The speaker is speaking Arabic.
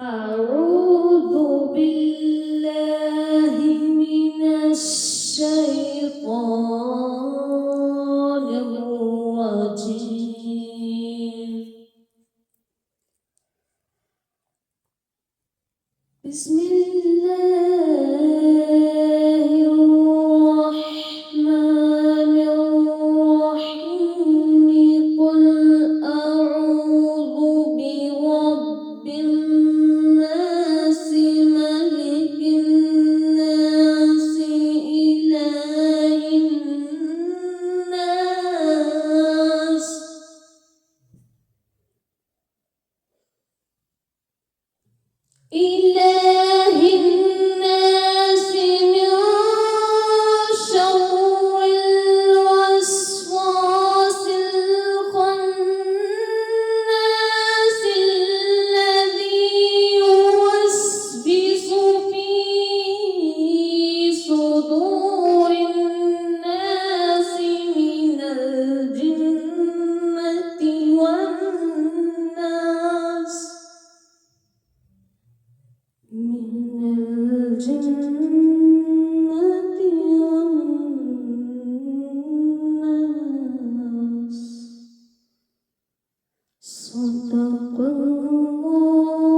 أعوذ بالله من الشيطان الرجيم. بسم الله الرحمن الرحيم. قل أعوذ برب الناس ملك الناس إله الناس إله الناس من شر الوسواس الخناس الذي يوسوس في صدور الناس من الجنة والناس. صدق الله